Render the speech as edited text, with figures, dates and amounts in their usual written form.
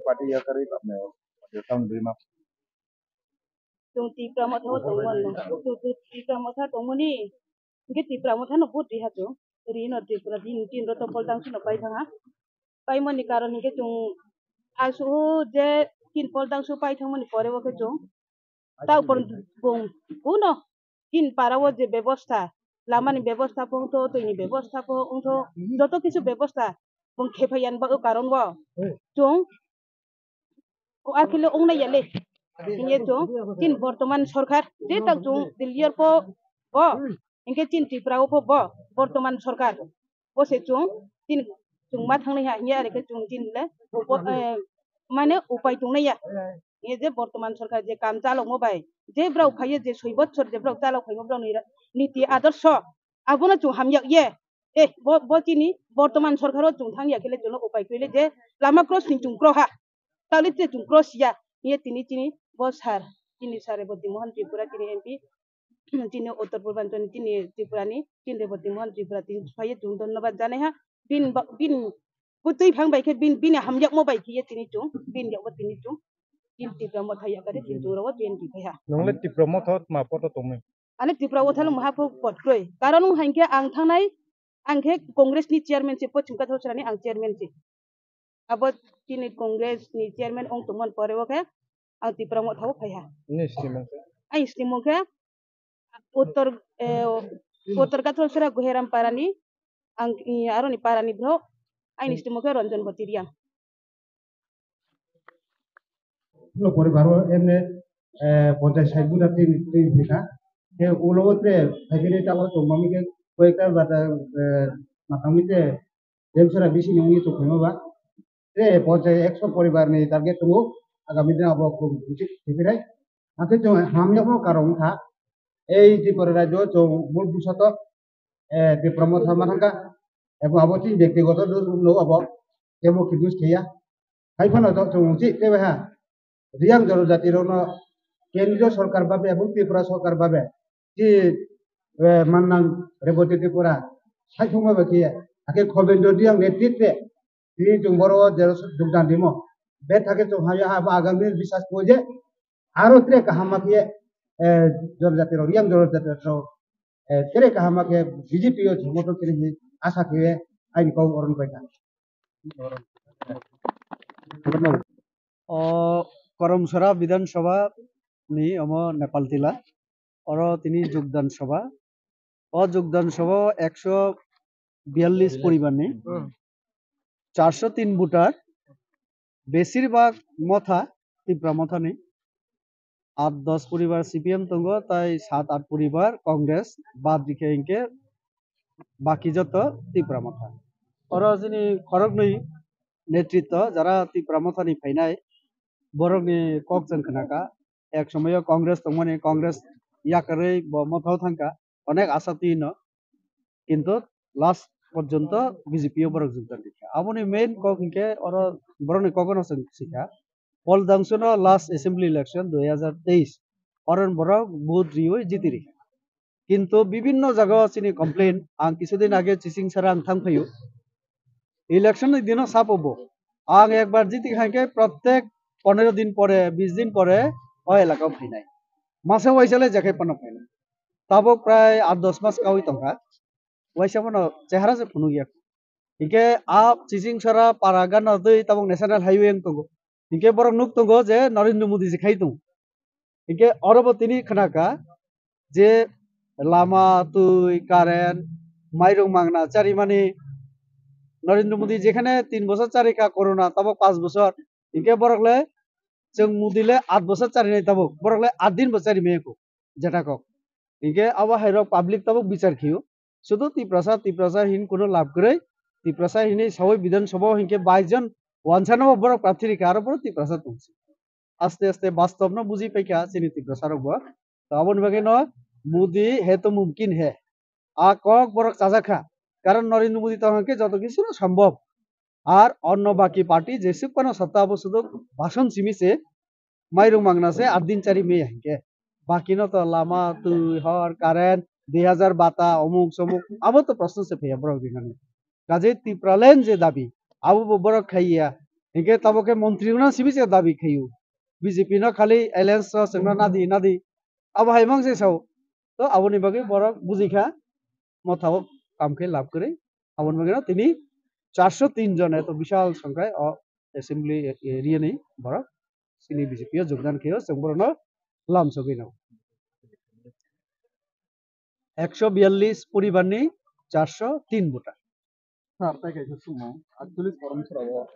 Party ya kari apne tahun 5 Yung tipra mo thaw tongmon no tipra mo tha tongmoni nge tipra mo tha no but diha to ri no tipra din ro to pol tang sino pai thanga pai moni karon nge chung asu je tin pol tang su pai thang moni pore wo ke chung tau por bong uno tin para wo je ব্যবস্থা লামানি ব্যবস্থা পংতো তৈনি ব্যবস্থা পংতো যত কিছু ব্যবস্থা বং খেফাইয়ান বা কারণ wo chung ও akilo ong na yale inge chung tin বর্তমান সরকার যে tak chung দিল্লির po bo inge tin tiprao po bo বর্তমান সরকার bo se chung tin chung ma thang ha nya re ke chung tin le মানে উপায় chung na ya inge je বর্তমান সরকার যে কাম চালক মোবাই যে ব্রাও খাইয়ে যে 6 বছর যে ব্রাও চালক খাইয়ে ব্রাও নীতি আদর্শ Acuna chung hamya ye bo chini বর্তমান সরকারও chung thang ya kele chung উপায় কইলে যে লামা ক্রস নি chung ক্রহা তাহলে chung cross ya ये তিনি বস স্যার তিনি সারেবতী মোহন ত্রিপুরা তিনি এমপি তিনি উত্তর পূর্বাঞ্চল তিনি ত্রিপুরানি তিনি রেবতী মোহন ত্রিপুরা তিনি ফাইয়ে chung ধন্যবাদ জানাই ha bin পুতুই ভাং বাইকে bin hamyak mo baiki ye তিনি chung bin ya তিনি chung tin Tripura mo thaya kare tin chung rawa bin ki ha nongle tipro mo thot ma poto tome ane Tripura o thalu maha pho potkroi karon hainke ang thangnai angke congress ni chairman se po chungka thosrani ang chairman se abo kini congress ni chairman ong tumon pore wo ke ang Tripura mo thaw phaiha ini stimen se ai istimo ke uttor uttor kathol sera goheram parani ang aro ni parani bro ai istimo ke ranjan batiria lo পরিবারও এমনি পঞ্চায়েত সাইবুনা তিন তিন ফিটা কে উলোতে থাকেনি তাও তো মামিকে কয়েকটা বাটা মাথামিতে দেমসরা বেশি নিয়ে তো কইবা রে পঞ্চায়েত 100 পরিবার নেই টার্গেট তো আগামী দিনে আবো উচিত ঠিক আছে আতে তো হামজাও কারণ থা এই ত্রিপুরা রাজ্য তো মূল বুসাত ত্রিপুরা থামা থাকা এবং আবতি ব্যক্তিগত নো আবো কেবো কিদুস থিয়া খাইফানো তো উচিত কেবে হ্যাঁ রিয়াং জনজাতির কেন্দ্রীয় সরকার ভাবে এবং ত্রিপুরা সরকার ভাবে যে মান্নাং রেবতী ত্রিপুরা সাইথুমা বাকি আগে খবেন্দ্র রিয়াং নেতৃত্বে তিনি जों বড় যোগদান দিম বে থাকে তো হায়া আগামী বিশ্বাস করে আরো ত্রে কাহামাকে জনজাতির রিয়াং জনজাতির ত্রে কাহামাকে বিজেপি ও মতো করে আশা করে আইন কও অরণ পাইতা করমসরা বিধানসভা ni omo Nepal tila oro tini যোগদান সভা যোগদান সভা 142 পরিবার ni 403 ভোটার বেশিরভাগ মথা ত্রিপুরা মথা নেই 8-10 পরিবার সিপিএম তঙ্গ তাই 7-8 পরিবার কংগ্রেস বাদ দিকে ইনকে বাকি যত ত্রিপুরা মথা ওরা যিনি খরক নই নেতৃত্ব যারা ত্রিপুরা মথা নি ফাইনাই বরংনি ককজন খানাকা এক সময় কংগ্রেস তমনে কংগ্রেস ইয়াকারে মথাও থাকা অনেক আশা তিন কিন্তু লাস্ট পর্যন্ত বিজেপিও বড় যোগদান দিচ্ছে আমনি মেইন কককে ওর বরং কখনো শিখা পল দাংশন লাস্ট অ্যাসেম্বলি ইলেকশন 2023 অরন বড় বহুত রিও জিতি রেখা কিন্তু বিভিন্ন জায়গা চিনি কমপ্লেন আং কিছুদিন আগে চিচিং সারা আং থাংফাইও ইলেকশন দিনও সাপ হবো আং একবার জিতি খাইকে প্রত্যেক 15 দিন পরে 20 দিন পরে ও এলাকাও ফাইনাই মাসে ওয়াইসালে জায়গায় পানো ফাইনাই তাবো প্রায় 8-10 মাস কাউই তঙ্কা ওয়াইসা মানো চেহারা যে ফুনু গিয়া ইকে আপ চিচিং সরা পারাগান নদই তাবং ন্যাশনাল হাইওয়ে এং তঙ্গো ইকে বড় নুক তঙ্গো যে নরেন্দ্র মোদি যে খাই তঙ্গো ইকে অরব তিনি খানাকা যে লামা তুই কারেন্ট মাইরং মাংনা চারিমানি নরেন্দ্র মোদি যেখানে 3 বছর চারিকা করোনা তাবো 5 বছর ইকে বরকলে जों मुदिले 8 বছর চারি নাই তাবো বরকলে 8 দিন বছারি মেয়েকো যেটা কক ইকে আবা হাইরক পাবলিক তাবো বিচার খিও শুধু ত্রিপ্রাসা হিন কোনো লাভ করে ত্রিপ্রাসা হিনি সবাই বিধানসভা হিনকে 22 জন ওয়ানসানো বড় প্রার্থী রেখে আরো বড় ত্রিপ্রাসা তুলছে আস্তে আস্তে বাস্তব না বুঝি পাইকা চিনি ত্রিপ্রাসা রব তো আবন বাগে ন মোদি হে তো মুমকিন হে আ কক বড় চাজাখা কারণ নরেন্দ্র মোদি তহকে যত কিছু সম্ভব আর অন্য বাকি পার্টি যেসব কোনো সত্তা শুধু ভাষণ সিমিছে মাইরং মাংনাছে 8 দিন চারি মেয়ে হাইকে বাকি ন তো লামা তুই হর কারেন্ট 2000 বাতা অমুক সমুক আবো তো প্রশ্ন সে ফেয়া বড় দিগানি কাজে ত্রিপুরালেন যে দাবি আবু বড় খাইয়া Hingke taboke mantri una sibise dabi khayu. BJP na khali alliance sengna nadi. Abo haimang se sau. To aboni bagi borok bujikha মথাও কামকে লাভ করে আবন বাগেরা তিনি 403 জন এত বিশাল সংখ্যায় অ্যাসেম্বলি এরিয়া নেই বড় সিনি বিজেপি যোগদান খেয়ে সম্পূর্ণ লাম সবই নাও 142 পরিবার নেই 403 voter Nah, saya kayak gitu semua. Actually, forum Surabaya.